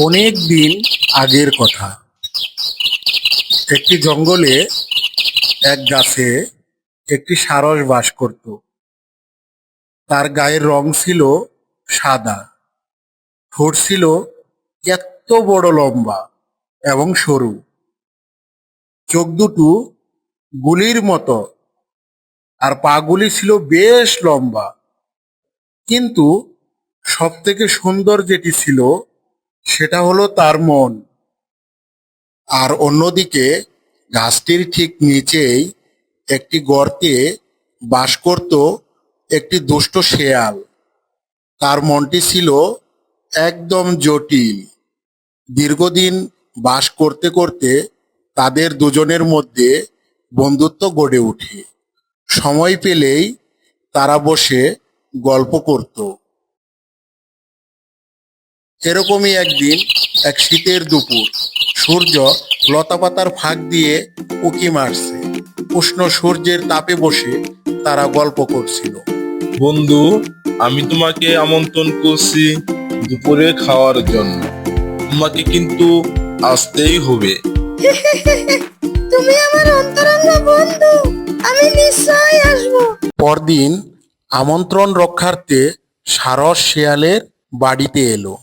অনেক দিন আগের কথা। একটি জঙ্গলে এক গাছে একটি সারস বাস করত। তার গায়ের রং ছিল সাদা, ঠোঁট ছিল এত বড় লম্বা এবং সরু, চোখ দুটো গুলির মতো, আর পাগুলি ছিল বেশ লম্বা। কিন্তু সব থেকে সুন্দর যেটি ছিল সেটা হলো তার মন। আর অন্যদিকে গাছটির ঠিক নিচেই একটি গর্তে বাস করত একটি দুষ্ট শেয়াল। তার মনটি ছিল একদম জটিল। দীর্ঘদিন বাস করতে করতে তাদের দুজনের মধ্যে বন্ধুত্ব গড়ে ওঠে। সময় পেলেই তারা বসে গল্প করত। এরকমই একদিন এক শীতের দুপুর, সূর্য লতাপাতার ফাঁক দিয়ে উঁকি মারছে। উষ্ণ সূর্যের তাপে বসে তারা গল্প করছিল। বন্ধু, আমি তোমাকে আমন্ত্রণ করছি দুপুরে খাওয়ার জন্য। তোমাকে কিন্তু আসতেই হবে। তুমি আমার অন্তরঙ্গ বন্ধু, আমি নিশ্চয়ই আসবো। পরদিন আমন্ত্রণ রক্ষার্থে সারস শেয়ালের বাড়িতে এলো।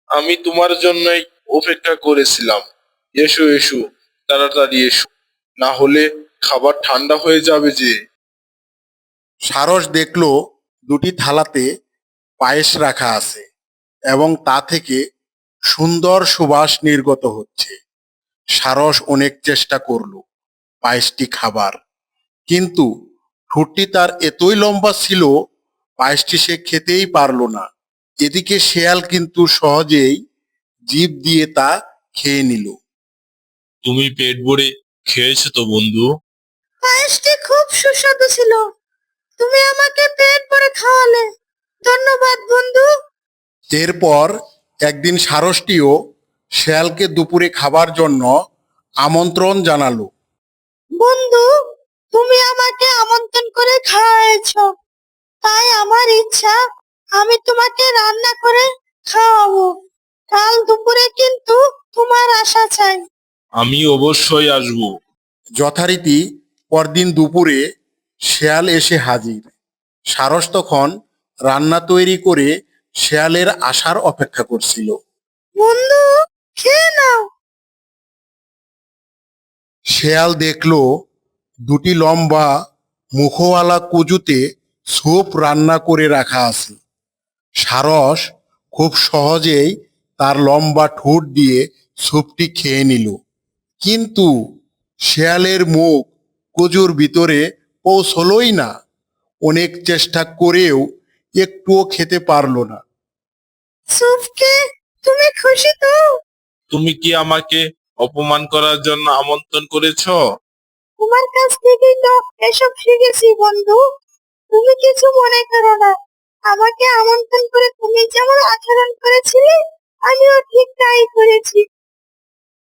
আমি তোমার জন্যই অপেক্ষা করেছিলাম। এসো এসো, তাড়াতাড়ি এসো, না হলে খাবার ঠান্ডা হয়ে যাবে যে। সারস দেখলো দুটি থালাতে পায়েস রাখা আছে এবং তা থেকে সুন্দর সুবাস নির্গত হচ্ছে। সারস অনেক চেষ্টা করলো পায়েসটি খাবার, কিন্তু ঠোঁটটি তার এতই লম্বা ছিল পায়েসটি সে খেতেই পারল না। এদিকে শেয়াল কিন্তু সহজেই জিভ দিয়ে তা খেয়ে নিল। তুমি পেট ভরে খেয়েছো তো বন্ধু? পায়েসটি খুব সুস্বাদু ছিল, তুমি আমাকে পেট ভরে খাওয়ালে, ধন্যবাদ বন্ধু। এরপর একদিন সারসটিও শেয়ালকে দুপুরে খাবার জন্য আমন্ত্রণ জানালো। বন্ধু, তুমি আমাকে আমন্ত্রণ করে খাওয়াইছো, তাই আমার ইচ্ছা আমি তোমাকে রান্না করে খাওয়াবো। কাল দুপুরে কিন্তু তোমার আশা চাই। আমি অবশ্যই আসবো। যথারীতি পরদিন দুপুরে শেয়াল এসে হাজির। সারস তখন রান্না তৈরি করে শেয়ালের আসার অপেক্ষা করছিল। বন্ধু, খেয়ে নাও। শেয়াল দেখলো দুটি লম্বা মুখওয়ালা কুজুতে স্যুপ রান্না করে রাখা আছে। সারস খুব সহজেই তার লম্বা ঠোঁট দিয়ে স্যুপটি খেয়ে নিল, কিন্তু শেয়ালের মুখ কুজুর ভিতরে পৌঁছলই না। অনেক চেষ্টা করেও একটুও খেতে পারলো না। সুফকে, তুমি খুশি তো? তুমি কি আমাকে অপমান করার জন্য আমন্ত্রণ করেছো? তোমার কাছ থেকেই তো এসব শিখেছি বন্ধু, তুমি কিছু মনে করো না। আমাকে আমন্ত্রণ করে তুমি যেমন আচরণ করেছিলে, আমিও ঠিক তাই করেছি।